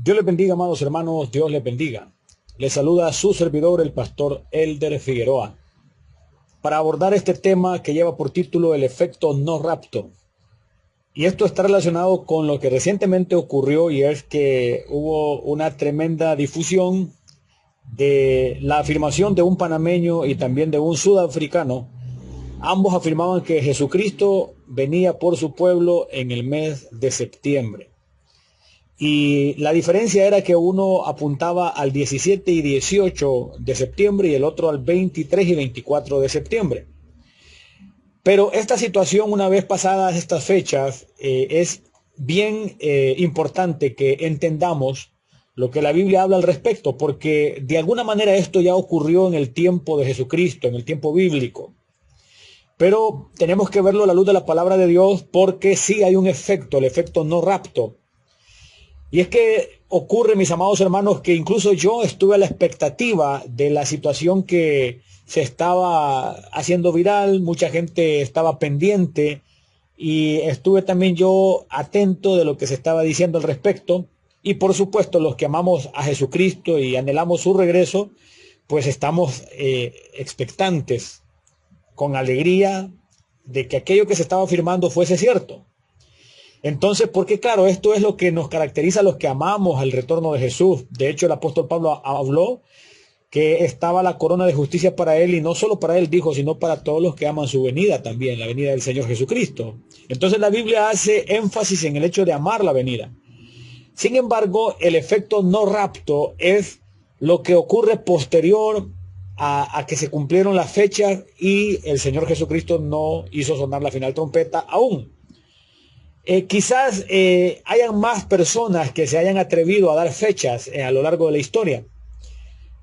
Dios les bendiga, amados hermanos, Dios les bendiga. Les saluda a su servidor, el pastor Elder Figueroa, para abordar este tema que lleva por título el efecto no rapto. Y esto está relacionado con lo que recientemente ocurrió, y es que hubo una tremenda difusión de la afirmación de un panameño y también de un sudafricano. Ambos afirmaban que Jesucristo venía por su pueblo en el mes de septiembre. Y la diferencia era que uno apuntaba al 17 y 18 de septiembre y el otro al 23 y 24 de septiembre. Pero esta situación, una vez pasadas estas fechas, es bien importante que entendamos lo que la Biblia habla al respecto, porque de alguna manera esto ya ocurrió en el tiempo de Jesucristo, en el tiempo bíblico. Pero tenemos que verlo a la luz de la palabra de Dios, porque sí hay un efecto, el efecto no rapto. Y es que ocurre, mis amados hermanos, que incluso yo estuve a la expectativa de la situación que se estaba haciendo viral, mucha gente estaba pendiente y estuve también yo atento de lo que se estaba diciendo al respecto. Y por supuesto, los que amamos a Jesucristo y anhelamos su regreso, pues estamos expectantes, con alegría, de que aquello que se estaba afirmando fuese cierto. Entonces, porque claro, esto es lo que nos caracteriza a los que amamos al retorno de Jesús. De hecho, el apóstol Pablo habló que estaba la corona de justicia para él, y no solo para él, dijo, sino para todos los que aman su venida también, la venida del Señor Jesucristo. Entonces la Biblia hace énfasis en el hecho de amar la venida. Sin embargo, el efecto no rapto es lo que ocurre posterior a que se cumplieron las fechas y el Señor Jesucristo no hizo sonar la final trompeta aún. Quizás hayan más personas que se hayan atrevido a dar fechas a lo largo de la historia,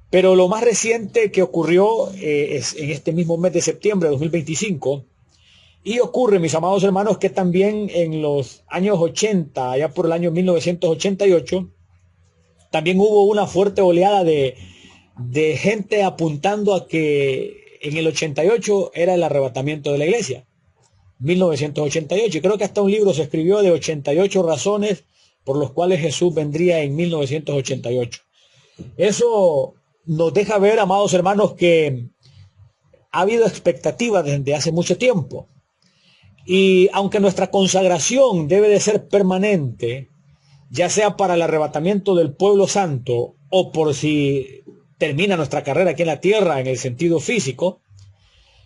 pero lo más reciente que ocurrió es en este mismo mes de septiembre de 2025, y ocurre, mis amados hermanos, que también en los años 80, allá por el año 1988, también hubo una fuerte oleada de gente apuntando a que en el 88 era el arrebatamiento de la iglesia. 1988, y creo que hasta un libro se escribió de 88 razones por las cuales Jesús vendría en 1988. Eso nos deja ver, amados hermanos, que ha habido expectativas desde hace mucho tiempo, y aunque nuestra consagración debe de ser permanente, ya sea para el arrebatamiento del pueblo santo o por si termina nuestra carrera aquí en la tierra en el sentido físico,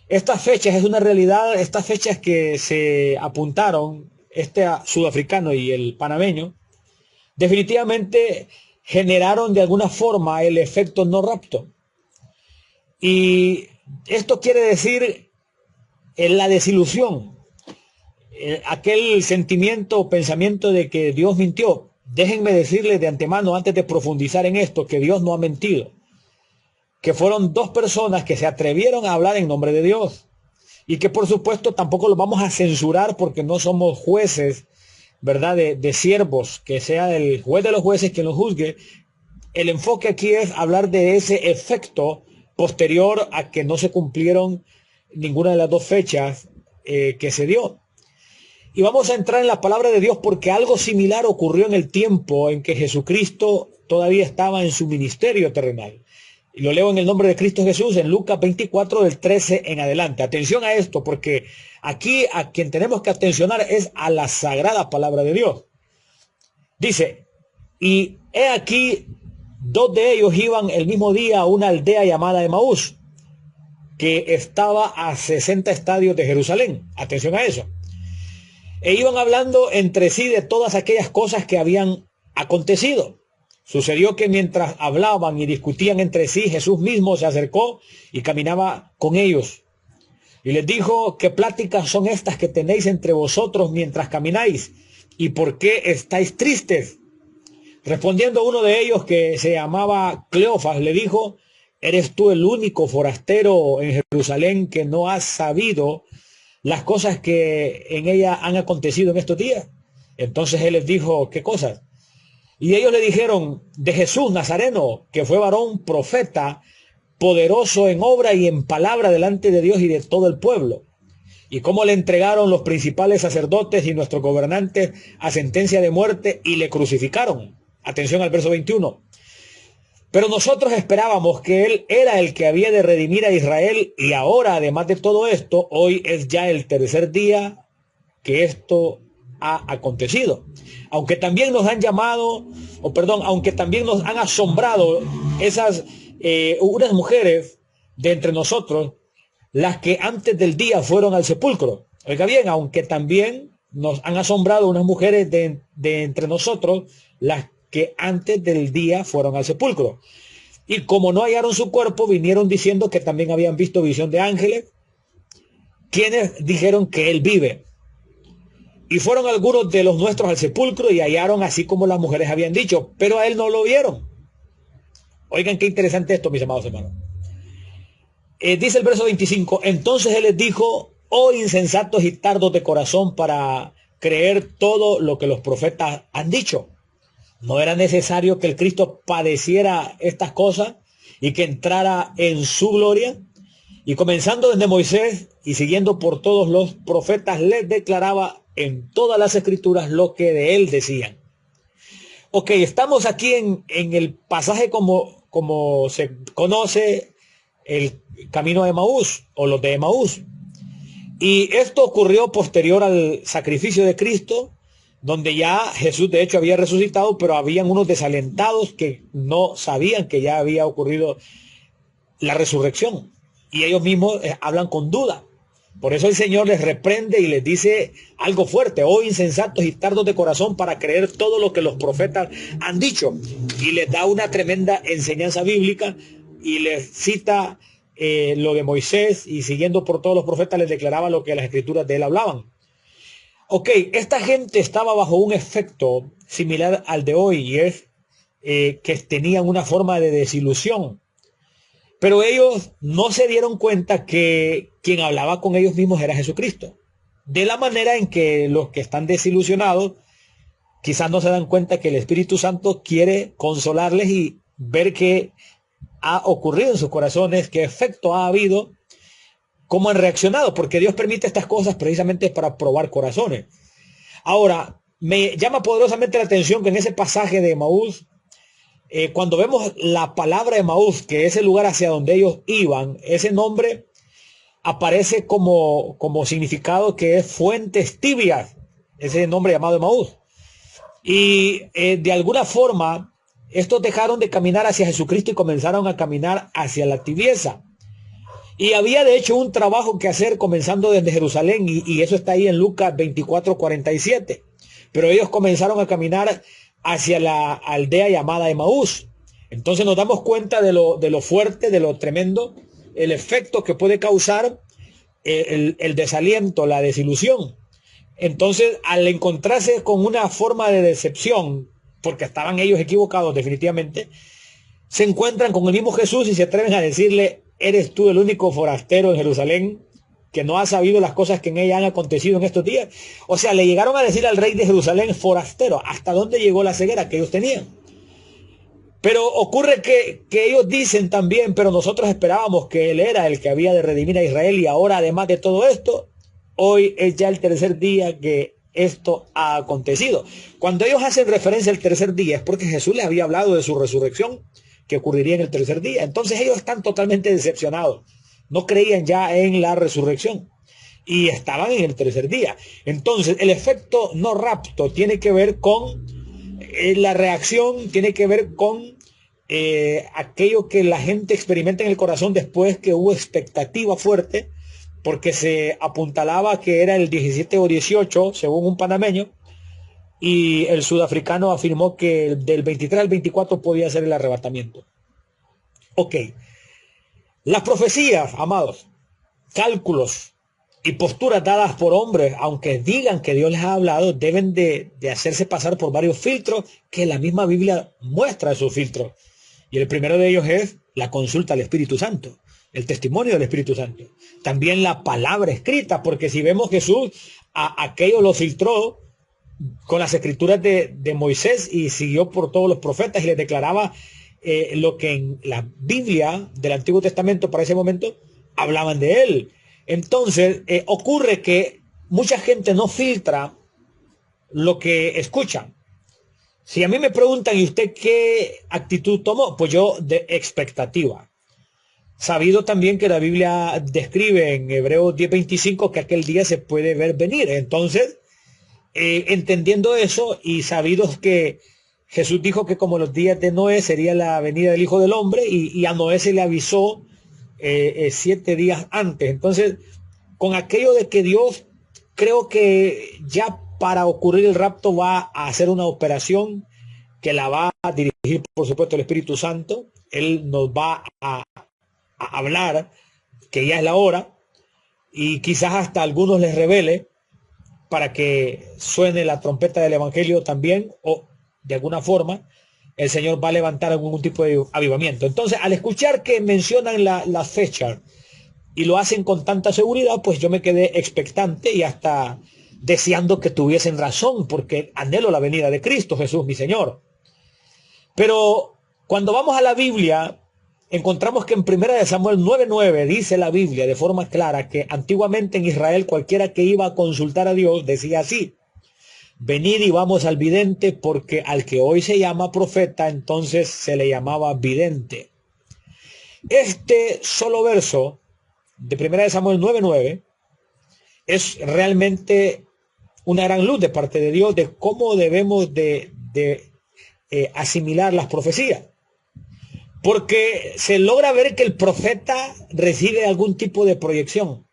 estas fechas es una realidad. Estas fechas que se apuntaron, este sudafricano y el panameño, definitivamente generaron de alguna forma el efecto no rapto. Y esto quiere decir la desilusión, aquel sentimiento o pensamiento de que Dios mintió. Déjenme decirles de antemano, antes de profundizar en esto, que Dios no ha mentido, que fueron dos personas que se atrevieron a hablar en nombre de Dios, y que por supuesto tampoco los vamos a censurar porque no somos jueces, ¿verdad?, de siervos, que sea el juez de los jueces quien los juzgue. El enfoque aquí es hablar de ese efecto posterior a que no se cumplieron ninguna de las dos fechas que se dio. Y vamos a entrar en la palabra de Dios, porque algo similar ocurrió en el tiempo en que Jesucristo todavía estaba en su ministerio terrenal. Y lo leo en el nombre de Cristo Jesús en Lucas 24 del 13 en adelante. Atención a esto, porque aquí a quien tenemos que atencionar es a la sagrada palabra de Dios. Dice, y he aquí, dos de ellos iban el mismo día a una aldea llamada Emaús, que estaba a 60 estadios de Jerusalén. Atención a eso. E iban hablando entre sí de todas aquellas cosas que habían acontecido. Sucedió que mientras hablaban y discutían entre sí, Jesús mismo se acercó y caminaba con ellos. Y les dijo, ¿qué pláticas son estas que tenéis entre vosotros mientras camináis? ¿Y por qué estáis tristes? Respondiendo uno de ellos, que se llamaba Cleofas, le dijo, ¿eres tú el único forastero en Jerusalén que no has sabido las cosas que en ella han acontecido en estos días? Entonces él les dijo, ¿qué cosas? Y ellos le dijeron, de Jesús Nazareno, que fue varón profeta, poderoso en obra y en palabra delante de Dios y de todo el pueblo. Y cómo le entregaron los principales sacerdotes y nuestros gobernantes a sentencia de muerte y le crucificaron. Atención al verso 21. Pero nosotros esperábamos que Él era el que había de redimir a Israel, y ahora, además de todo esto, hoy es ya el tercer día que esto ha acontecido. Aunque también nos han llamado, aunque también nos han asombrado esas unas mujeres de entre nosotros, las que antes del día fueron al sepulcro. Oiga bien, aunque también nos han asombrado unas mujeres de entre nosotros, las que antes del día fueron al sepulcro. Y como no hallaron su cuerpo, vinieron diciendo que también habían visto visión de ángeles, quienes dijeron que Él vive. Y fueron algunos de los nuestros al sepulcro y hallaron así como las mujeres habían dicho, pero a Él no lo vieron. Oigan qué interesante esto, mis amados hermanos. Dice el verso 25, entonces Él les dijo, oh insensatos y tardos de corazón para creer todo lo que los profetas han dicho. ¿No era necesario que el Cristo padeciera estas cosas y que entrara en su gloria? Y comenzando desde Moisés y siguiendo por todos los profetas, les declaraba en todas las escrituras lo que de él decían. Ok, estamos aquí en el pasaje como se conoce el camino de Emaús o los de Emaús. Y esto ocurrió posterior al sacrificio de Cristo, donde ya Jesús de hecho había resucitado, pero habían unos desalentados que no sabían que ya había ocurrido la resurrección. Y ellos mismos hablan con duda. Por eso el Señor les reprende y les dice algo fuerte. Oh insensatos y tardos de corazón para creer todo lo que los profetas han dicho. Y les da una tremenda enseñanza bíblica y les cita lo de Moisés, y siguiendo por todos los profetas les declaraba lo que las escrituras de él hablaban. Ok, esta gente estaba bajo un efecto similar al de hoy, y es que tenían una forma de desilusión. Pero ellos no se dieron cuenta que quien hablaba con ellos mismos era Jesucristo. De la manera en que los que están desilusionados quizás no se dan cuenta que el Espíritu Santo quiere consolarles y ver qué ha ocurrido en sus corazones, qué efecto ha habido, cómo han reaccionado, porque Dios permite estas cosas precisamente para probar corazones. Ahora, me llama poderosamente la atención que en ese pasaje de Emaús, cuando vemos la palabra Emaús, que es el lugar hacia donde ellos iban, ese nombre aparece como significado que es fuentes tibias, ese nombre llamado Emaús. Y de alguna forma, estos dejaron de caminar hacia Jesucristo y comenzaron a caminar hacia la tibieza. Y había de hecho un trabajo que hacer comenzando desde Jerusalén, y eso está ahí en Lucas 24:47. Pero ellos comenzaron a caminar hacia la aldea llamada Emaús. Entonces nos damos cuenta de lo fuerte, de lo tremendo, el efecto que puede causar el desaliento, la desilusión. Entonces, al encontrarse con una forma de decepción, porque estaban ellos equivocados definitivamente, se encuentran con el mismo Jesús y se atreven a decirle, ¿eres tú el único forastero en Jerusalén que no ha sabido las cosas que en ella han acontecido en estos días? O sea, le llegaron a decir al rey de Jerusalén forastero. ¿Hasta dónde llegó la ceguera que ellos tenían? Pero ocurre que ellos dicen también, pero nosotros esperábamos que Él era el que había de redimir a Israel, y ahora además de todo esto, hoy es ya el tercer día que esto ha acontecido. Cuando ellos hacen referencia al tercer día es porque Jesús les había hablado de su resurrección, que ocurriría en el tercer día. Entonces ellos están totalmente decepcionados. No creían ya en la resurrección y estaban en el tercer día. Entonces el efecto no rapto tiene que ver con la reacción, tiene que ver con aquello que la gente experimenta en el corazón después que hubo expectativa fuerte, porque se apuntalaba que era el 17 o 18, según un panameño, y el sudafricano afirmó que del 23 al 24 podía ser el arrebatamiento. Ok. Las profecías, amados, cálculos y posturas dadas por hombres, aunque digan que Dios les ha hablado, deben de hacerse pasar por varios filtros que la misma Biblia muestra esos filtros. Y el primero de ellos es la consulta al Espíritu Santo, el testimonio del Espíritu Santo. También la palabra escrita, porque si vemos Jesús, aquello lo filtró con las escrituras de Moisés y siguió por todos los profetas y les declaraba lo que en la Biblia del Antiguo Testamento para ese momento hablaban de él. Entonces ocurre que mucha gente no filtra lo que escucha. Si a mí me preguntan, ¿y usted qué actitud tomó? Pues yo de expectativa. Sabido también que la Biblia describe en Hebreos 10:25 que aquel día se puede ver venir. Entonces, entendiendo eso y sabidos que Jesús dijo que como los días de Noé sería la venida del Hijo del Hombre y a Noé se le avisó 7 días antes. Entonces, con aquello de que Dios, creo que ya para ocurrir el rapto va a hacer una operación que la va a dirigir, por supuesto, el Espíritu Santo. Él nos va a hablar que ya es la hora y quizás hasta a algunos les revele para que suene la trompeta del Evangelio también, o de alguna forma el Señor va a levantar algún tipo de avivamiento. Entonces, al escuchar que mencionan la fecha y lo hacen con tanta seguridad, pues yo me quedé expectante y hasta deseando que tuviesen razón, porque anhelo la venida de Cristo Jesús, mi Señor. Pero cuando vamos a la Biblia, encontramos que en 1 Samuel 9:9 dice la Biblia de forma clara que antiguamente en Israel cualquiera que iba a consultar a Dios decía así: venid y vamos al vidente, porque al que hoy se llama profeta, entonces se le llamaba vidente. Este solo verso de 1 Samuel 9:9 es realmente una gran luz de parte de Dios de cómo debemos de asimilar las profecías. Porque se logra ver que el profeta recibe algún tipo de proyección.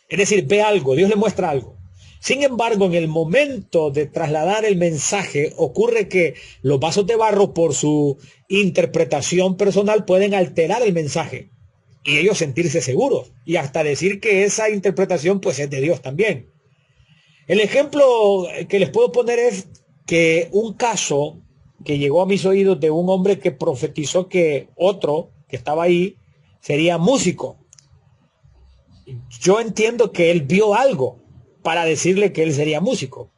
Es decir, ve algo, Dios le muestra algo. Sin embargo, en el momento de trasladar el mensaje, ocurre que los vasos de barro, por su interpretación personal, pueden alterar el mensaje. Y ellos sentirse seguros. Y hasta decir que esa interpretación pues es de Dios también. El ejemplo que les puedo poner es que un caso que llegó a mis oídos de un hombre que profetizó que otro que estaba ahí sería músico. Yo entiendo que él vio algo para decirle que él sería músico.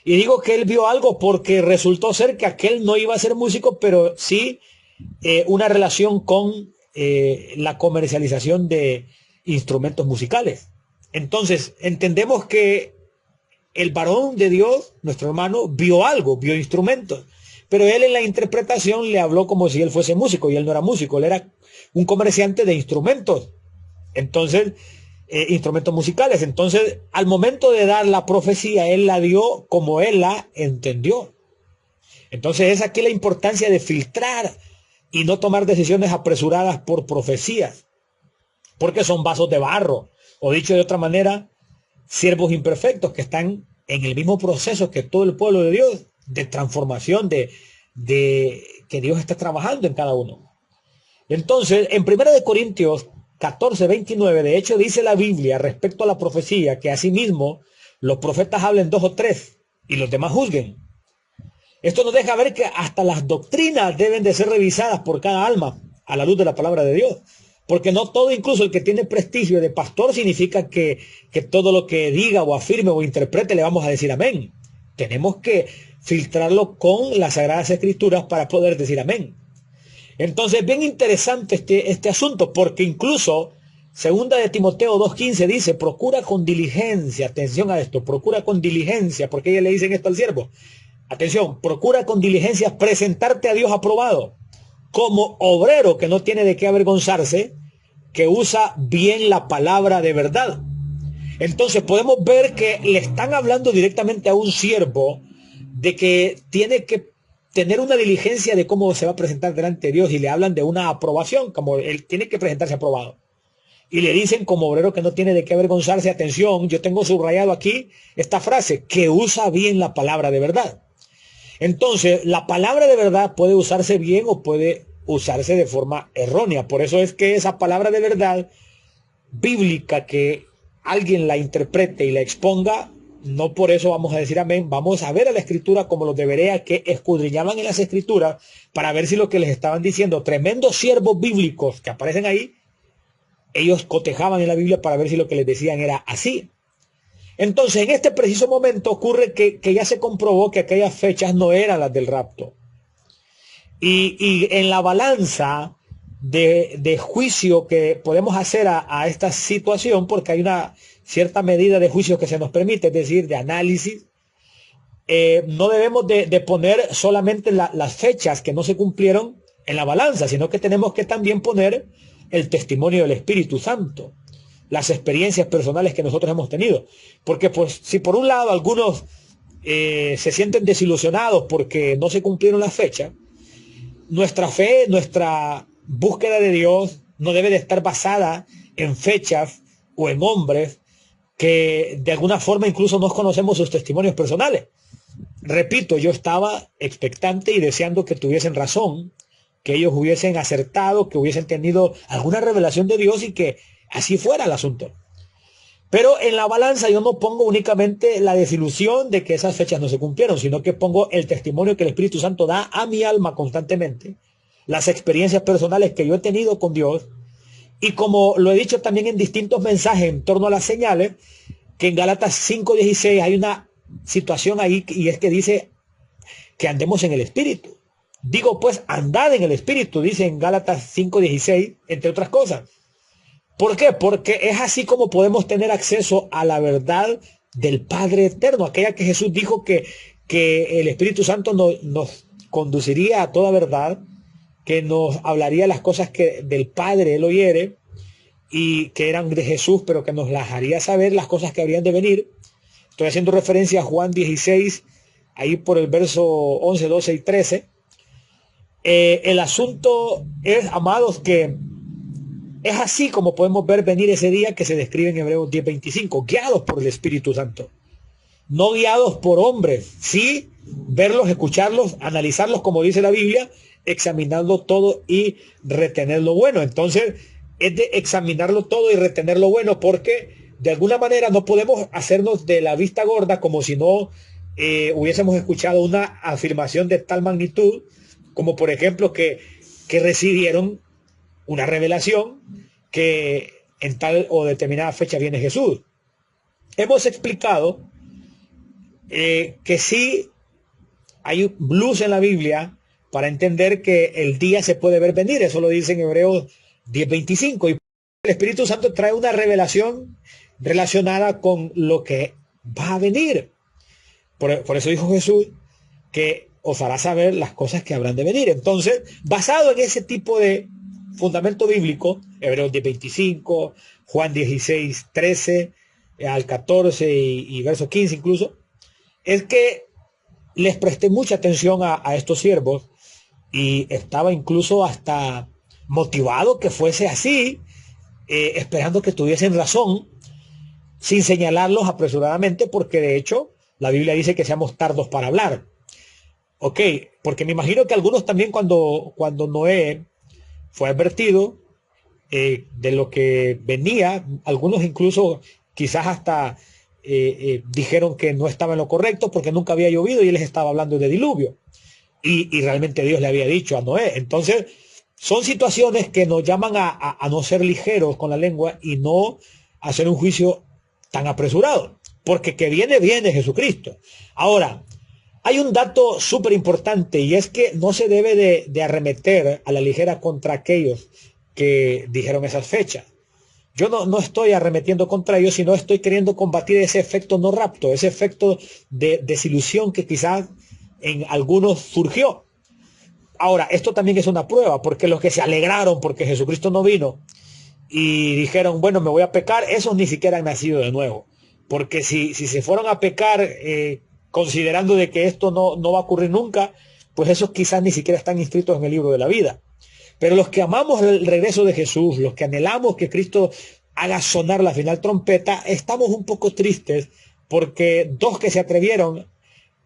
Y digo que él vio algo porque resultó ser que aquel no iba a ser músico, pero sí una relación con la comercialización de instrumentos musicales. Entonces, entendemos que el varón de Dios, nuestro hermano, vio algo, vio instrumentos. Pero él en la interpretación le habló como si él fuese músico, y él no era músico, él era un comerciante de instrumentos. Entonces, instrumentos musicales. Entonces, al momento de dar la profecía, él la dio como él la entendió. Entonces, es aquí la importancia de filtrar y no tomar decisiones apresuradas por profecías, porque son vasos de barro, o dicho de otra manera, siervos imperfectos que están en el mismo proceso que todo el pueblo de Dios, de transformación, de que Dios está trabajando en cada uno. Entonces, en 1 Corintios 14:29, de hecho, dice la Biblia respecto a la profecía que asimismo los profetas hablen 2 o 3 y los demás juzguen. Esto nos deja ver que hasta las doctrinas deben de ser revisadas por cada alma a la luz de la palabra de Dios. Porque no todo, incluso el que tiene prestigio de pastor, significa que todo lo que diga o afirme o interprete le vamos a decir amén. Tenemos que filtrarlo con las Sagradas Escrituras para poder decir amén. Entonces, bien interesante este asunto, porque incluso 2 de Timoteo 2:15 dice: procura con diligencia, atención a esto, procura con diligencia, porque ellos le dicen esto al siervo. Atención, procura con diligencia presentarte a Dios aprobado, como obrero que no tiene de qué avergonzarse, que usa bien la palabra de verdad. Entonces podemos ver que le están hablando directamente a un siervo de que tiene que tener una diligencia de cómo se va a presentar delante de Dios, y le hablan de una aprobación, como él tiene que presentarse aprobado. Y le dicen como obrero que no tiene de qué avergonzarse. Atención, yo tengo subrayado aquí esta frase, que usa bien la palabra de verdad. Entonces, la palabra de verdad puede usarse bien o puede usarse de forma errónea. Por eso es que esa palabra de verdad bíblica, que alguien la interprete y la exponga, no por eso vamos a decir amén. Vamos a ver a la Escritura como los debería, que escudriñaban en las Escrituras para ver si lo que les estaban diciendo, tremendos siervos bíblicos que aparecen ahí, ellos cotejaban en la Biblia para ver si lo que les decían era así. Entonces, en este preciso momento ocurre que ya se comprobó que aquellas fechas no eran las del rapto. Y en la balanza de juicio que podemos hacer a esta situación, porque hay una cierta medida de juicio que se nos permite, es decir, de análisis, no debemos de poner solamente las fechas que no se cumplieron en la balanza, sino que tenemos que también poner el testimonio del Espíritu Santo, las experiencias personales que nosotros hemos tenido. Porque pues si por un lado algunos se sienten desilusionados porque no se cumplieron las fechas, nuestra fe, nuestra búsqueda de Dios no debe de estar basada en fechas o en hombres que de alguna forma incluso no conocemos sus testimonios personales. Repito, yo estaba expectante y deseando que tuviesen razón, que ellos hubiesen acertado, que hubiesen tenido alguna revelación de Dios y que así fuera el asunto. Pero en la balanza yo no pongo únicamente la desilusión de que esas fechas no se cumplieron, sino que pongo el testimonio que el Espíritu Santo da a mi alma constantemente, las experiencias personales que yo he tenido con Dios, y como lo he dicho también en distintos mensajes en torno a las señales, que en Gálatas 5:16 hay una situación ahí, y es que dice que andemos en el Espíritu. Digo pues, andad en el Espíritu, dice en Gálatas 5:16, entre otras cosas. ¿Por qué? Porque es así como podemos tener acceso a la verdad del Padre Eterno, aquella que Jesús dijo que el Espíritu Santo nos conduciría a toda verdad, que nos hablaría las cosas que del Padre Él oyere y que eran de Jesús, pero que nos las haría saber las cosas que habrían de venir. Estoy haciendo referencia a Juan 16, ahí por el verso 11, 12 y 13. El asunto es, amados, que es así como podemos ver venir ese día que se describe en Hebreos 10:25, guiados por el Espíritu Santo, no guiados por hombres, sí verlos, escucharlos, analizarlos como dice la Biblia, examinando todo y retener lo bueno. Entonces es de examinarlo todo y retener lo bueno, porque de alguna manera no podemos hacernos de la vista gorda como si no hubiésemos escuchado una afirmación de tal magnitud, como por ejemplo que recibieron una revelación que en tal o determinada fecha viene Jesús. Hemos explicado que sí hay luz en la Biblia para entender que el día se puede ver venir. Eso lo dice en Hebreos 10:25. Y el Espíritu Santo trae una revelación relacionada con lo que va a venir. Por eso dijo Jesús que os hará saber las cosas que habrán de venir. Entonces, basado en ese tipo de fundamento bíblico, Hebreos 10:25, Juan 16:13 al 14 y verso 15 incluso, es que les presté mucha atención a estos siervos y estaba incluso hasta motivado que fuese así, esperando que tuviesen razón, sin señalarlos apresuradamente, porque de hecho la Biblia dice que seamos tardos para hablar. Ok, porque me imagino que algunos también cuando Noé fue advertido de lo que venía, algunos incluso quizás hasta dijeron que no estaba en lo correcto porque nunca había llovido y él les estaba hablando de diluvio. Y realmente Dios le había dicho a Noé. Entonces, son situaciones que nos llaman a no ser ligeros con la lengua y no hacer un juicio tan apresurado. Porque que viene Jesucristo. Ahora, hay un dato súper importante y es que no se debe de arremeter a la ligera contra aquellos que dijeron esas fechas. Yo no estoy arremetiendo contra ellos, sino estoy queriendo combatir ese efecto no rapto, ese efecto de desilusión que quizás en algunos surgió. Ahora, esto también es una prueba, porque los que se alegraron porque Jesucristo no vino y dijeron, bueno, me voy a pecar, esos ni siquiera han nacido de nuevo. Porque si se fueron a pecar considerando de que esto no va a ocurrir nunca, pues esos quizás ni siquiera están inscritos en el libro de la vida. Pero los que amamos el regreso de Jesús, los que anhelamos que Cristo haga sonar la final trompeta, estamos un poco tristes porque dos que se atrevieron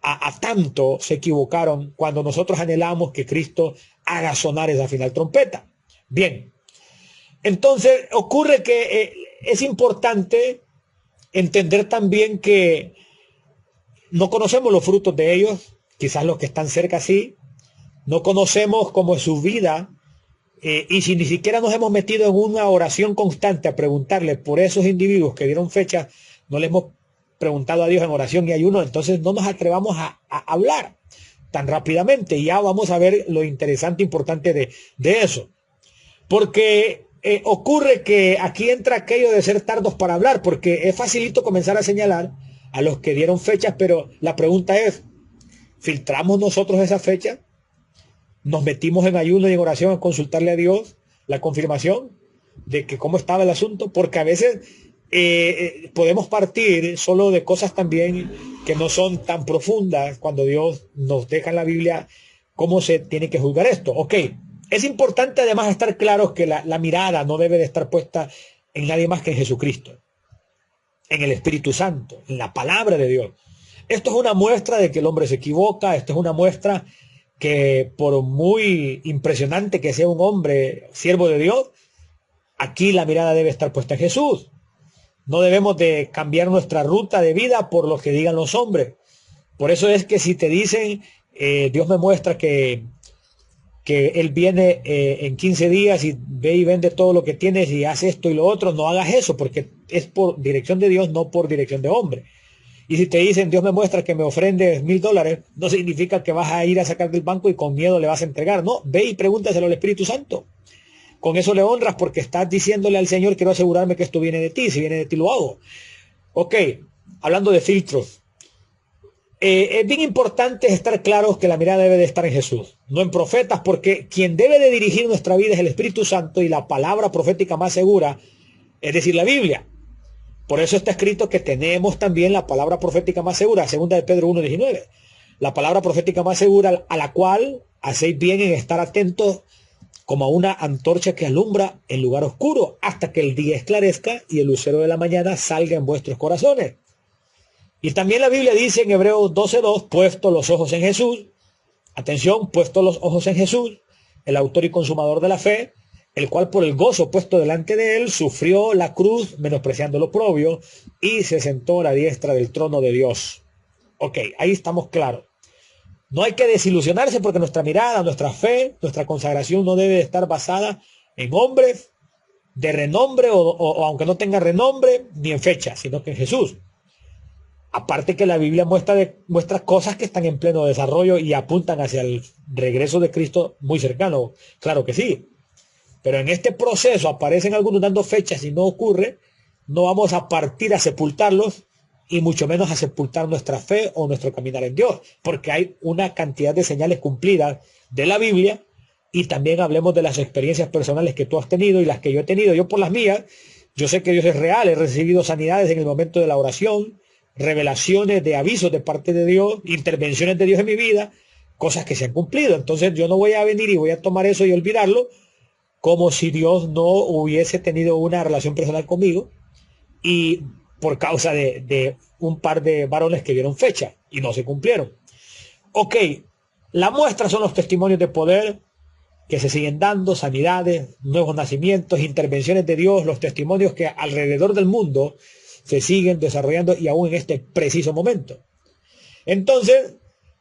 a tanto se equivocaron cuando nosotros anhelamos que Cristo haga sonar esa final trompeta. Bien, entonces ocurre que es importante entender también que no conocemos los frutos de ellos, quizás los que están cerca sí, no conocemos cómo es su vida, y si ni siquiera nos hemos metido en una oración constante a preguntarle por esos individuos que dieron fecha, no le hemos preguntado a Dios en oración y ayuno, entonces no nos atrevamos a hablar tan rápidamente. Y ya vamos a ver lo interesante e importante de eso. Porque ocurre que aquí entra aquello de ser tardos para hablar, porque es facilito comenzar a señalar a los que dieron fechas, pero la pregunta es, filtramos nosotros esa fecha, nos metimos en ayuno y en oración a consultarle a Dios la confirmación de que cómo estaba el asunto, porque a veces podemos partir solo de cosas también que no son tan profundas cuando Dios nos deja en la Biblia cómo se tiene que juzgar esto. Ok, es importante además estar claros que la mirada no debe de estar puesta en nadie más que en Jesucristo, en el Espíritu Santo, en la palabra de Dios. Esto es una muestra de que el hombre se equivoca, esto es una muestra que por muy impresionante que sea un hombre siervo de Dios, aquí la mirada debe estar puesta en Jesús. No debemos de cambiar nuestra ruta de vida por lo que digan los hombres. Por eso es que si te dicen, Dios me muestra que Él viene en 15 días y ve y vende todo lo que tienes y hace esto y lo otro, no hagas eso, porque es por dirección de Dios, no por dirección de hombre. Y si te dicen, Dios me muestra que me ofrendes $1000, no significa que vas a ir a sacar del banco y con miedo le vas a entregar. No, ve y pregúntaselo al Espíritu Santo. Con eso le honras porque estás diciéndole al Señor, quiero asegurarme que esto viene de ti. Si viene de ti, lo hago. Ok, hablando de filtros. Es bien importante estar claros que la mirada debe de estar en Jesús, no en profetas, porque quien debe de dirigir nuestra vida es el Espíritu Santo y la palabra profética más segura, es decir, la Biblia. Por eso está escrito que tenemos también la palabra profética más segura, segunda de Pedro 1:19. La palabra profética más segura a la cual hacéis bien en estar atentos como a una antorcha que alumbra en lugar oscuro hasta que el día esclarezca y el lucero de la mañana salga en vuestros corazones. Y también la Biblia dice en Hebreos 12:2, puesto los ojos en Jesús, atención, puesto los ojos en Jesús, el autor y consumador de la fe, el cual por el gozo puesto delante de él sufrió la cruz, menospreciando lo oprobio, y se sentó a la diestra del trono de Dios. Ok, ahí estamos claros. No hay que desilusionarse porque nuestra mirada, nuestra fe, nuestra consagración no debe estar basada en hombres de renombre o aunque no tenga renombre, ni en fecha, sino que en Jesús. Aparte que la Biblia muestra cosas que están en pleno desarrollo y apuntan hacia el regreso de Cristo muy cercano. Claro que sí. Pero en este proceso aparecen algunos dando fechas y no ocurre, no vamos a partir a sepultarlos y mucho menos a sepultar nuestra fe o nuestro caminar en Dios, porque hay una cantidad de señales cumplidas de la Biblia y también hablemos de las experiencias personales que tú has tenido y las que yo he tenido. Yo por las mías, yo sé que Dios es real, he recibido sanidades en el momento de la oración, revelaciones de avisos de parte de Dios, intervenciones de Dios en mi vida, cosas que se han cumplido. Entonces yo no voy a venir y voy a tomar eso y olvidarlo como si Dios no hubiese tenido una relación personal conmigo y por causa de un par de varones que dieron fecha y no se cumplieron. Ok, la muestra son los testimonios de poder que se siguen dando, sanidades, nuevos nacimientos, intervenciones de Dios, los testimonios que alrededor del mundo se siguen desarrollando y aún en este preciso momento. Entonces,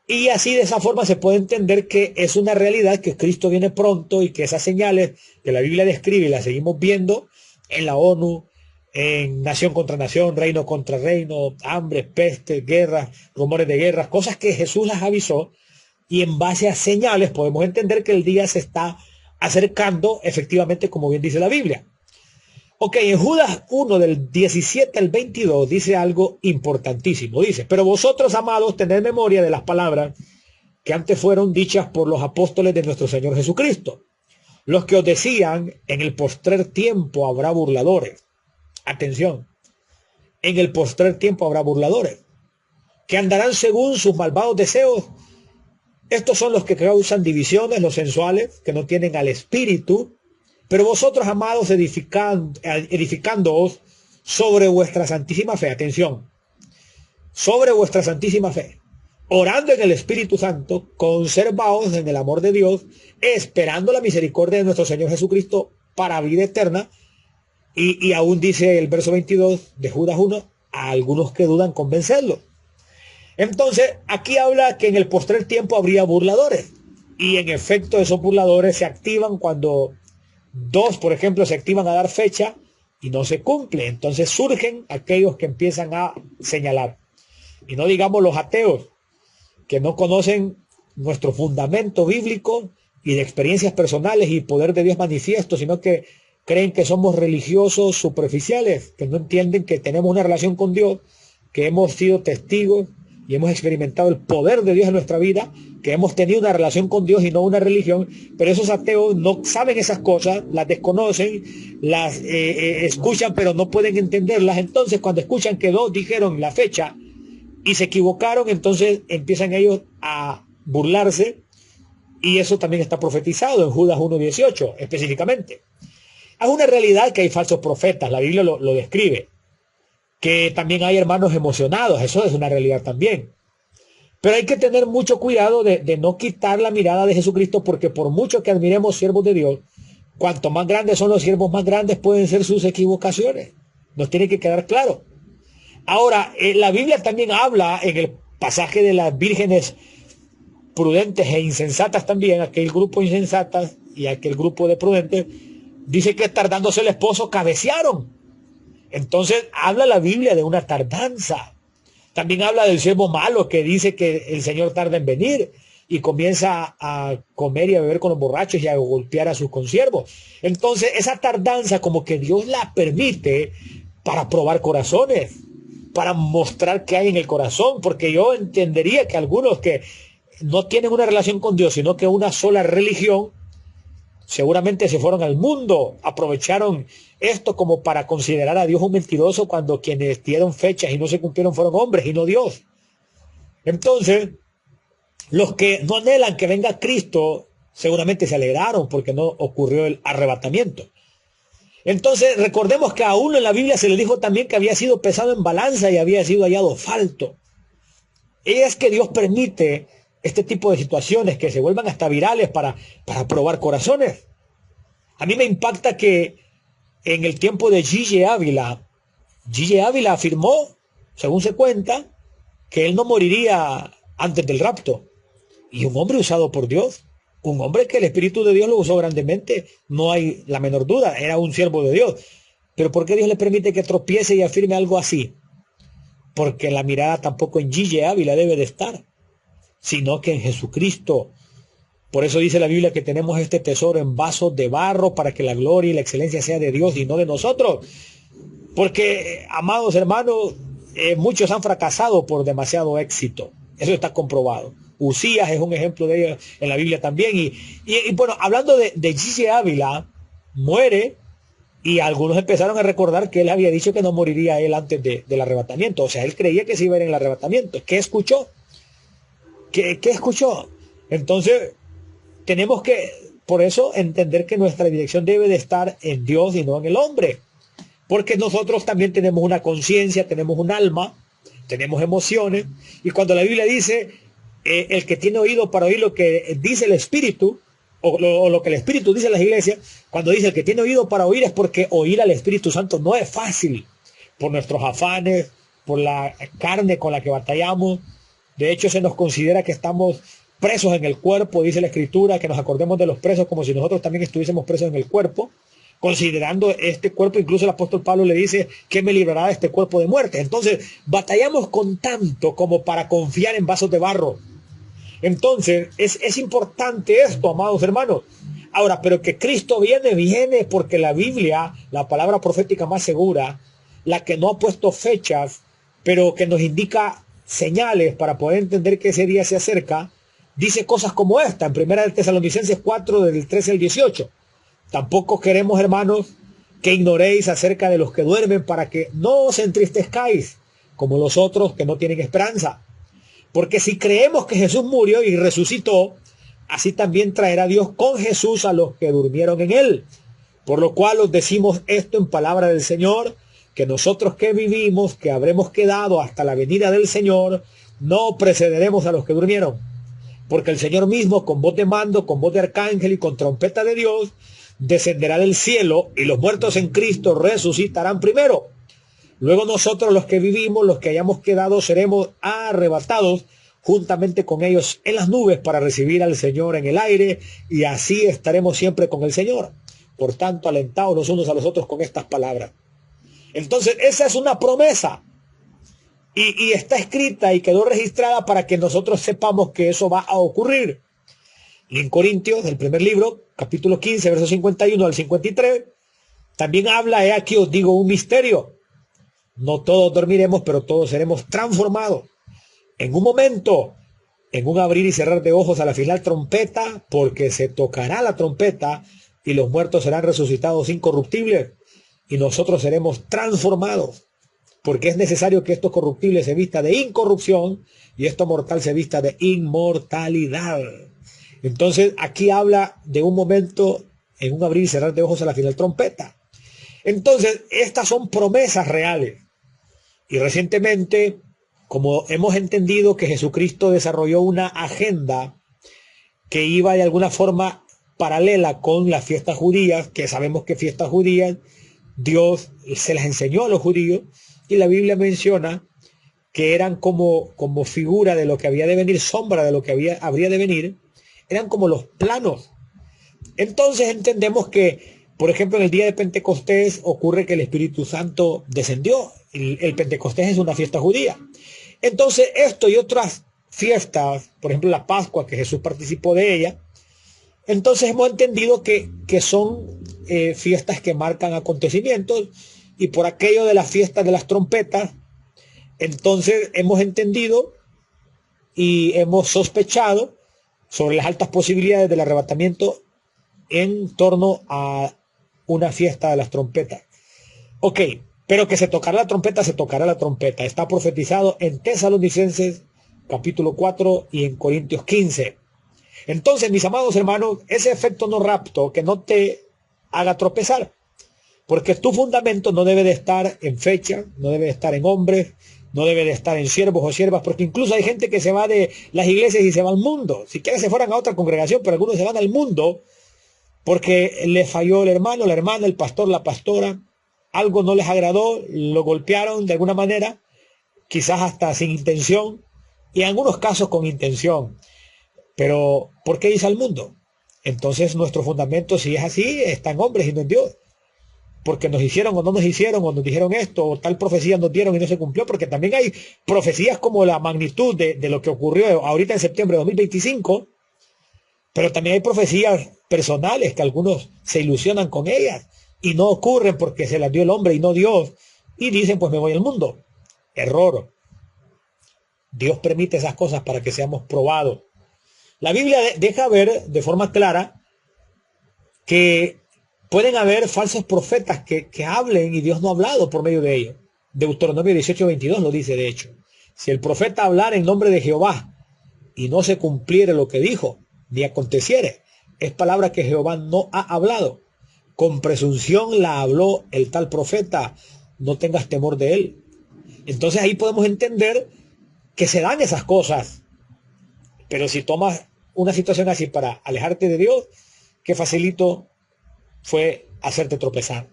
y así de esa forma se puede entender que es una realidad que Cristo viene pronto y que esas señales que la Biblia describe y las seguimos viendo en la ONU, en nación contra nación, reino contra reino, hambre, peste, guerras, rumores de guerras, cosas que Jesús las avisó y en base a señales podemos entender que el día se está acercando efectivamente como bien dice la Biblia. Ok, en Judas 1 del 17 al 22 dice algo importantísimo. Dice, pero vosotros, amados, tened memoria de las palabras que antes fueron dichas por los apóstoles de nuestro Señor Jesucristo, los que os decían, en el postrer tiempo habrá burladores. Atención, en el postrer tiempo habrá burladores, que andarán según sus malvados deseos. Estos son los que causan divisiones, los sensuales, que no tienen al Espíritu. Pero vosotros, amados, edificándoos sobre vuestra santísima fe, atención, sobre vuestra santísima fe, orando en el Espíritu Santo, conservaos en el amor de Dios, esperando la misericordia de nuestro Señor Jesucristo para vida eterna. Y aún dice el verso 22 de Judas 1, a algunos que dudan convencerlos. Entonces, aquí habla que en el postrer tiempo habría burladores. Y en efecto, esos burladores se activan cuando dos, por ejemplo, se activan a dar fecha y no se cumple. Entonces surgen aquellos que empiezan a señalar. Y no digamos los ateos, que no conocen nuestro fundamento bíblico y de experiencias personales y poder de Dios manifiesto, sino que creen que somos religiosos superficiales, que no entienden que tenemos una relación con Dios, que hemos sido testigos y hemos experimentado el poder de Dios en nuestra vida, que hemos tenido una relación con Dios y no una religión, pero esos ateos no saben esas cosas, las desconocen, las escuchan pero no pueden entenderlas. Entonces cuando escuchan que dos dijeron la fecha y se equivocaron, entonces empiezan ellos a burlarse, y eso también está profetizado en Judas 1:18 específicamente. Es una realidad que hay falsos profetas, la Biblia lo describe, que también hay hermanos emocionados, eso es una realidad también. Pero hay que tener mucho cuidado de no quitar la mirada de Jesucristo, porque por mucho que admiremos siervos de Dios, cuanto más grandes son los siervos, más grandes pueden ser sus equivocaciones. Nos tiene que quedar claro. Ahora, la Biblia también habla en el pasaje de las vírgenes prudentes e insensatas también, aquel grupo insensatas y aquel grupo de prudentes, dice que tardándose el esposo cabecearon. Entonces habla la Biblia de una tardanza. También habla del siervo malo que dice que el Señor tarda en venir y comienza a comer y a beber con los borrachos y a golpear a sus consiervos. Entonces esa tardanza como que Dios la permite para probar corazones, para mostrar qué hay en el corazón, porque yo entendería que algunos que no tienen una relación con Dios, sino que una sola religión, seguramente se fueron al mundo, aprovecharon esto como para considerar a Dios un mentiroso, cuando quienes dieron fechas y no se cumplieron fueron hombres y no Dios. Entonces, los que no anhelan que venga Cristo, seguramente se alegraron porque no ocurrió el arrebatamiento. Entonces, recordemos que a uno en la Biblia se le dijo también que había sido pesado en balanza y había sido hallado falto. Y es que Dios permite este tipo de situaciones que se vuelvan hasta virales para probar corazones. A mí me impacta que en el tiempo de Gigi Ávila afirmó, según se cuenta, que él no moriría antes del rapto. Y un hombre usado por Dios, un hombre que el Espíritu de Dios lo usó grandemente, no hay la menor duda, era un siervo de Dios. Pero ¿por qué Dios le permite que tropiece y afirme algo así? Porque la mirada tampoco en Gigi Ávila debe de estar, sino que en Jesucristo. Por eso dice la Biblia que tenemos este tesoro en vasos de barro, para que la gloria y la excelencia sea de Dios y no de nosotros. Porque, amados hermanos, muchos han fracasado por demasiado éxito. Eso está comprobado. Usías es un ejemplo de ello en la Biblia también. Y bueno, hablando de Gigi Ávila, muere, y algunos empezaron a recordar que él había dicho que no moriría él antes del arrebatamiento. O sea, él creía que se iba a ir en el arrebatamiento. ¿Qué escuchó? ¿Qué escuchó? Entonces, tenemos que, por eso, entender que nuestra dirección debe de estar en Dios y no en el hombre. Porque nosotros también tenemos una conciencia, tenemos un alma, tenemos emociones. Y cuando la Biblia dice, el que tiene oído para oír lo que dice el Espíritu, o lo que el Espíritu dice a las iglesias, cuando dice el que tiene oído para oír, es porque oír al Espíritu Santo no es fácil, por nuestros afanes, por la carne con la que batallamos. De hecho, se nos considera que estamos presos en el cuerpo, dice la Escritura, que nos acordemos de los presos como si nosotros también estuviésemos presos en el cuerpo, considerando este cuerpo. Incluso el apóstol Pablo le dice, ¿qué me librará de este cuerpo de muerte? Entonces, batallamos con tanto como para confiar en vasos de barro. Entonces, es importante esto, amados hermanos. Ahora, pero que Cristo viene porque la Biblia, la palabra profética más segura, la que no ha puesto fechas, pero que nos indica señales para poder entender que ese día se acerca, dice cosas como esta, en 1 Tesalonicenses 4, del 13 al 18. Tampoco queremos, hermanos, que ignoréis acerca de los que duermen, para que no os entristezcáis, como los otros que no tienen esperanza. Porque si creemos que Jesús murió y resucitó, así también traerá Dios con Jesús a los que durmieron en él. Por lo cual os decimos esto en palabra del Señor, que nosotros que vivimos, que habremos quedado hasta la venida del Señor, no precederemos a los que durmieron. Porque el Señor mismo, con voz de mando, con voz de arcángel y con trompeta de Dios, descenderá del cielo, y los muertos en Cristo resucitarán primero. Luego nosotros, los que vivimos, los que hayamos quedado, seremos arrebatados juntamente con ellos en las nubes para recibir al Señor en el aire, y así estaremos siempre con el Señor. Por tanto, alentaos los unos a los otros con estas palabras. Entonces, esa es una promesa. Y está escrita y quedó registrada para que nosotros sepamos que eso va a ocurrir. Y en Corintios, del primer libro, capítulo 15, versos 51 al 53, también habla, he aquí os digo un misterio. No todos dormiremos, pero todos seremos transformados. En un momento, en un abrir y cerrar de ojos a la final trompeta, porque se tocará la trompeta y los muertos serán resucitados incorruptibles y nosotros seremos transformados, porque es necesario que esto corruptible se vista de incorrupción y esto mortal se vista de inmortalidad. Entonces aquí habla de un momento en un abrir y cerrar de ojos a la final trompeta. Entonces estas son promesas reales. Y recientemente, como hemos entendido que Jesucristo desarrolló una agenda que iba de alguna forma paralela con las fiestas judías, que sabemos que fiestas judías Dios se las enseñó a los judíos, y la Biblia menciona que eran como figura de lo que había de venir, sombra de lo que habría de venir, eran como los planos. Entonces entendemos que, por ejemplo, en el día de Pentecostés ocurre que el Espíritu Santo descendió. El Pentecostés es una fiesta judía. Entonces esto y otras fiestas, por ejemplo la Pascua, que Jesús participó de ella, entonces hemos entendido que son fiestas que marcan acontecimientos, y por aquello de las fiestas de las trompetas, entonces hemos entendido y hemos sospechado sobre las altas posibilidades del arrebatamiento en torno a una fiesta de las trompetas. Ok, pero que se tocará la trompeta, se tocará la trompeta. Está profetizado en Tesalonicenses capítulo 4 y en Corintios 15. Entonces, mis amados hermanos, ese efecto no rapto, que no te haga tropezar, porque tu fundamento no debe de estar en fecha, no debe de estar en hombres, no debe de estar en siervos o siervas, porque incluso hay gente que se va de las iglesias y se va al mundo. Si quieren se fueran a otra congregación, pero algunos se van al mundo porque les falló el hermano, la hermana, el pastor, la pastora, algo no les agradó, lo golpearon de alguna manera, quizás hasta sin intención, y en algunos casos con intención. Pero, ¿por qué irse al mundo? Entonces nuestro fundamento, si es así, está en hombres y no en Dios. Porque nos hicieron o no nos hicieron, o nos dijeron esto, o tal profecía nos dieron y no se cumplió, porque también hay profecías como la magnitud de lo que ocurrió ahorita en septiembre de 2025, pero también hay profecías personales que algunos se ilusionan con ellas y no ocurren porque se las dio el hombre y no Dios, y dicen pues me voy al mundo. Error. Dios permite esas cosas para que seamos probados. La Biblia deja ver de forma clara que pueden haber falsos profetas que hablen y Dios no ha hablado por medio de ellos. Deuteronomio 18:22 lo dice de hecho. Si el profeta hablara en nombre de Jehová y no se cumpliere lo que dijo, ni aconteciere, es palabra que Jehová no ha hablado. Con presunción la habló el tal profeta, no tengas temor de él. Entonces ahí podemos entender que se dan esas cosas. Pero si tomas una situación así para alejarte de Dios, qué facilito fue hacerte tropezar.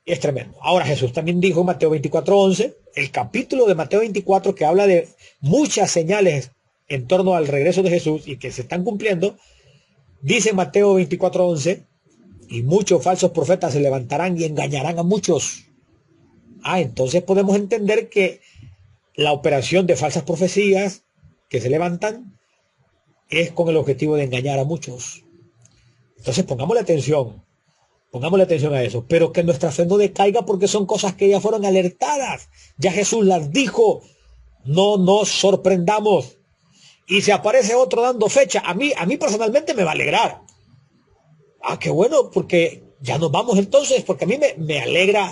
Es tremendo. Ahora Jesús también dijo en Mateo 24:11, el capítulo de Mateo 24 que habla de muchas señales en torno al regreso de Jesús y que se están cumpliendo, dice en Mateo 24:11, y muchos falsos profetas se levantarán y engañarán a muchos. Entonces podemos entender que la operación de falsas profecías que se levantan es con el objetivo de engañar a muchos. Entonces pongámosle atención a eso, pero que nuestra fe no decaiga porque son cosas que ya fueron alertadas. Ya Jesús las dijo, no nos sorprendamos. Y si aparece otro dando fecha, a mí personalmente me va a alegrar. Qué bueno, porque ya nos vamos entonces, porque a mí me alegra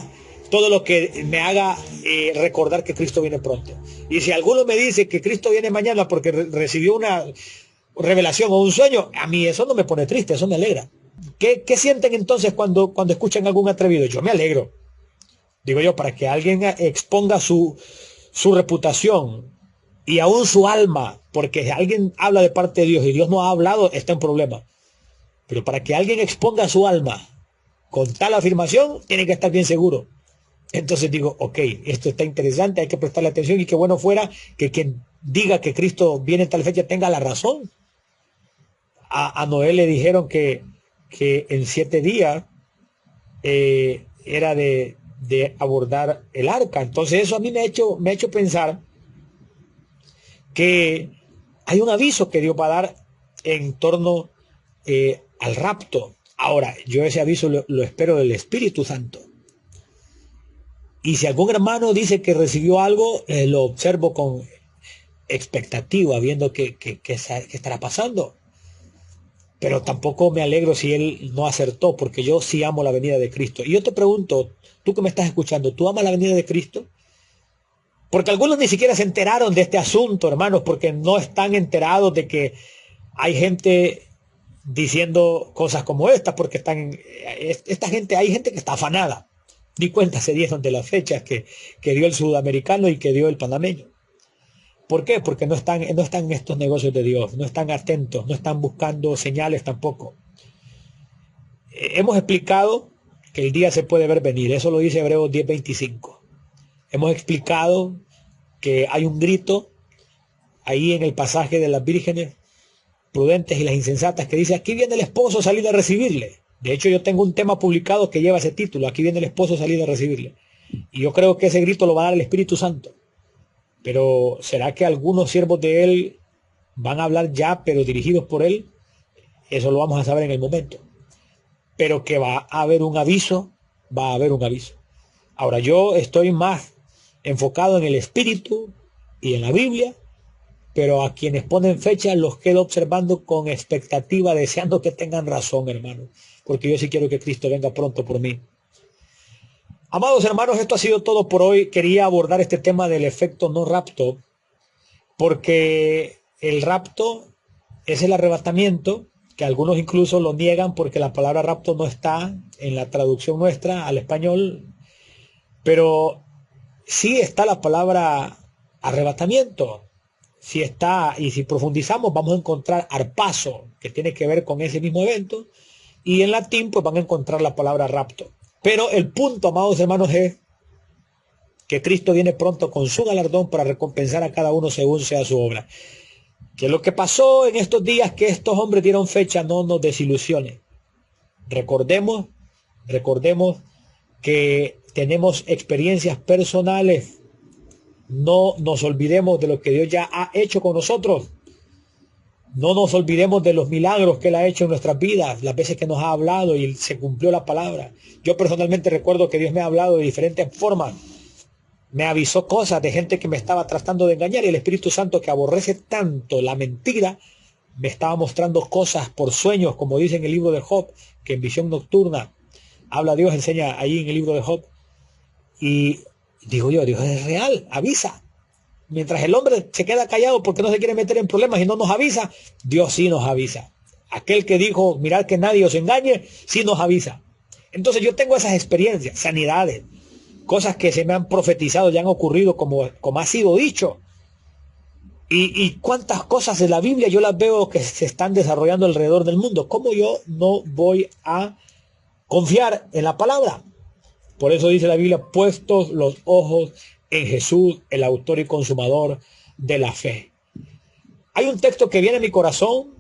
todo lo que me haga recordar que Cristo viene pronto. Y si alguno me dice que Cristo viene mañana porque recibió una revelación o un sueño, a mí eso no me pone triste, eso me alegra. ¿Qué sienten entonces cuando escuchan algún atrevido? Yo me alegro, digo yo, para que alguien exponga su reputación y aún su alma, porque alguien habla de parte de Dios y Dios no ha hablado, está en problema. Pero para que alguien exponga su alma con tal afirmación, tiene que estar bien seguro. Entonces digo, ok, esto está interesante, hay que prestarle atención, y qué bueno fuera que quien diga que Cristo viene en tal fecha tenga la razón. A Noé le dijeron que en 7 días era de abordar el arca. Entonces eso a mí me ha hecho pensar que hay un aviso que Dios va a dar en torno al rapto. Ahora, yo ese aviso lo espero del Espíritu Santo. Y si algún hermano dice que recibió algo, lo observo expectativa viendo qué estará pasando. Pero tampoco me alegro si él no acertó, porque yo sí amo la venida de Cristo. Y yo te pregunto, tú que me estás escuchando, ¿tú amas la venida de Cristo? Porque algunos ni siquiera se enteraron de este asunto, hermanos, porque no están enterados de que hay gente diciendo cosas como esta, porque hay gente que está afanada. Ni cuenta se dieron de las fechas que dio el sudamericano y que dio el panameño. ¿Por qué? Porque no están en estos negocios de Dios, no están atentos, no están buscando señales tampoco. Hemos explicado que el día se puede ver venir, eso lo dice Hebreos 10:25. Hemos explicado que hay un grito ahí en el pasaje de las vírgenes prudentes y las insensatas que dice: aquí viene el esposo, salir a recibirle. De hecho, yo tengo un tema publicado que lleva ese título: aquí viene el esposo, salir a recibirle. Y yo creo que ese grito lo va a dar el Espíritu Santo. Pero ¿será que algunos siervos de él van a hablar ya, pero dirigidos por él? Eso lo vamos a saber en el momento. Pero que va a haber un aviso, va a haber un aviso. Ahora, yo estoy más enfocado en el Espíritu y en la Biblia, pero a quienes ponen fecha los quedo observando con expectativa, deseando que tengan razón, hermano, porque yo sí quiero que Cristo venga pronto por mí. Amados hermanos, esto ha sido todo por hoy. Quería abordar este tema del efecto no rapto, porque el rapto es el arrebatamiento, que algunos incluso lo niegan porque la palabra rapto no está en la traducción nuestra al español, pero sí está la palabra arrebatamiento. Sí está, y si profundizamos vamos a encontrar arpazo, que tiene que ver con ese mismo evento, y en latín pues van a encontrar la palabra rapto. Pero el punto, amados hermanos, es que Cristo viene pronto con su galardón para recompensar a cada uno según sea su obra. Que lo que pasó en estos días que estos hombres dieron fecha no nos desilusione. Recordemos que tenemos experiencias personales. No nos olvidemos de lo que Dios ya ha hecho con nosotros. No nos olvidemos de los milagros que Él ha hecho en nuestras vidas, las veces que nos ha hablado y se cumplió la palabra. Yo personalmente recuerdo que Dios me ha hablado de diferentes formas. Me avisó cosas de gente que me estaba tratando de engañar, y el Espíritu Santo, que aborrece tanto la mentira, me estaba mostrando cosas por sueños, como dice en el libro de Job, que en visión nocturna habla Dios, enseña ahí en el libro de Job. Y digo yo, Dios es real, avisa. Mientras el hombre se queda callado porque no se quiere meter en problemas y no nos avisa, Dios sí nos avisa. Aquel que dijo, mirad que nadie os engañe, sí nos avisa. Entonces yo tengo esas experiencias, sanidades, cosas que se me han profetizado, ya han ocurrido como ha sido dicho. Y cuántas cosas de la Biblia yo las veo que se están desarrollando alrededor del mundo. ¿Cómo yo no voy a confiar en la palabra? Por eso dice la Biblia: puestos los ojos en Jesús, el autor y consumador de la fe. Hay un texto que viene a mi corazón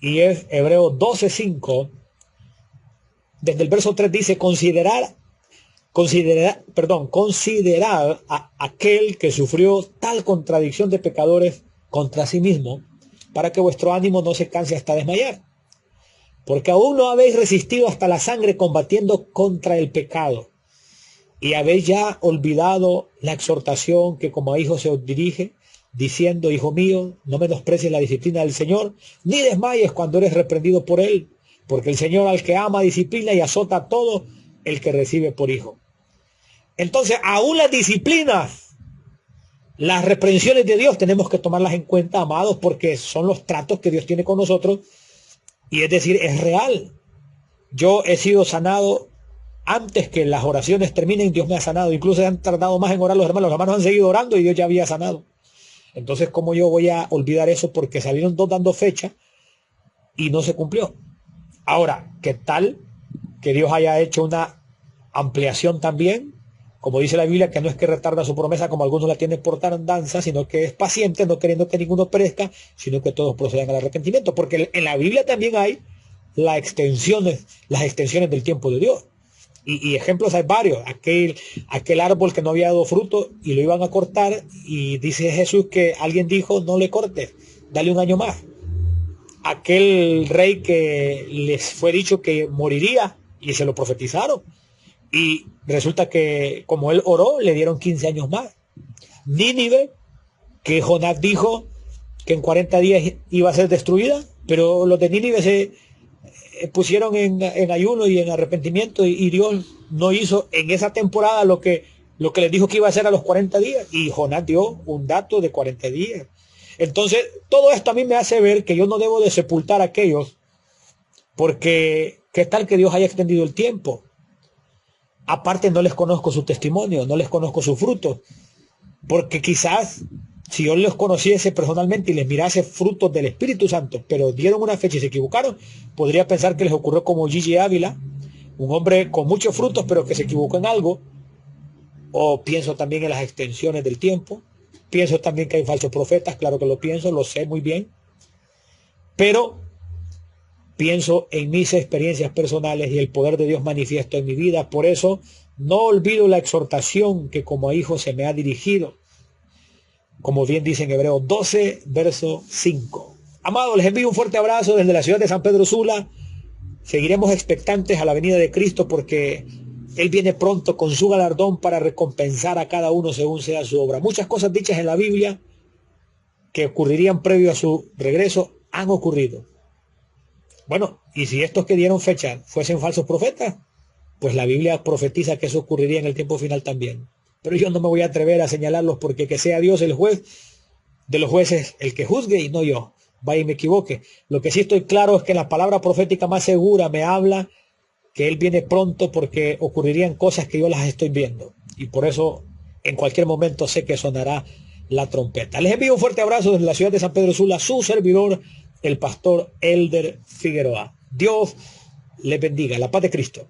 y es Hebreos 12:5. Desde el verso 3 dice: considerar a aquel que sufrió tal contradicción de pecadores contra sí mismo, para que vuestro ánimo no se canse hasta desmayar. Porque aún no habéis resistido hasta la sangre combatiendo contra el pecado. Y habéis ya olvidado la exhortación que como a hijos se os dirige, diciendo: hijo mío, no menosprecies la disciplina del Señor, ni desmayes cuando eres reprendido por él, porque el Señor al que ama disciplina y azota a todo el que recibe por hijo. Entonces, aún las disciplinas, las reprensiones de Dios, tenemos que tomarlas en cuenta, amados, porque son los tratos que Dios tiene con nosotros, y es decir, es real. Yo he sido sanado antes que las oraciones terminen. Dios me ha sanado. Incluso han tardado más en orar los hermanos han seguido orando y Dios ya había sanado. Entonces, ¿cómo yo voy a olvidar eso? Porque salieron dos dando fecha y no se cumplió. Ahora, ¿qué tal que Dios haya hecho una ampliación también? Como dice la Biblia, que no es que retarda su promesa como algunos la tienen por tardanza, sino que es paciente, no queriendo que ninguno perezca, sino que todos procedan al arrepentimiento. Porque en la Biblia también hay las extensiones del tiempo de Dios. Y ejemplos hay varios. Aquel árbol que no había dado fruto y lo iban a cortar, y dice Jesús que alguien dijo: no le cortes, dale un año más. Aquel rey que les fue dicho que moriría y se lo profetizaron, y resulta que como él oró le dieron 15 años más. Nínive, que Jonás dijo que en 40 días iba a ser destruida, pero los de Nínive se pusieron en ayuno y en arrepentimiento y Dios no hizo en esa temporada lo que les dijo que iba a hacer a los 40 días, y Jonás dio un dato de 40 días. Entonces, todo esto a mí me hace ver que yo no debo de sepultar a aquellos, porque ¿qué tal que Dios haya extendido el tiempo? Aparte, no les conozco su testimonio, no les conozco su fruto, porque quizás si yo los conociese personalmente y les mirase frutos del Espíritu Santo, pero dieron una fecha y se equivocaron, podría pensar que les ocurrió como Gigi Ávila, un hombre con muchos frutos, pero que se equivocó en algo. O pienso también en las extensiones del tiempo. Pienso también que hay falsos profetas, claro que lo pienso, lo sé muy bien. Pero pienso en mis experiencias personales y el poder de Dios manifiesto en mi vida. Por eso no olvido la exhortación que como hijo se me ha dirigido. Como bien dice en Hebreos 12, verso 5. Amados, les envío un fuerte abrazo desde la ciudad de San Pedro Sula. Seguiremos expectantes a la venida de Cristo, porque Él viene pronto con su galardón para recompensar a cada uno según sea su obra. Muchas cosas dichas en la Biblia que ocurrirían previo a su regreso han ocurrido. Bueno, y si estos que dieron fecha fuesen falsos profetas, pues la Biblia profetiza que eso ocurriría en el tiempo final también. Pero yo no me voy a atrever a señalarlos, porque que sea Dios el juez de los jueces el que juzgue y no yo. Vaya y me equivoque. Lo que sí estoy claro es que la palabra profética más segura me habla que Él viene pronto, porque ocurrirían cosas que yo las estoy viendo. Y por eso en cualquier momento sé que sonará la trompeta. Les envío un fuerte abrazo desde la ciudad de San Pedro Sula, su servidor, el pastor Elder Figueroa. Dios les bendiga. La paz de Cristo.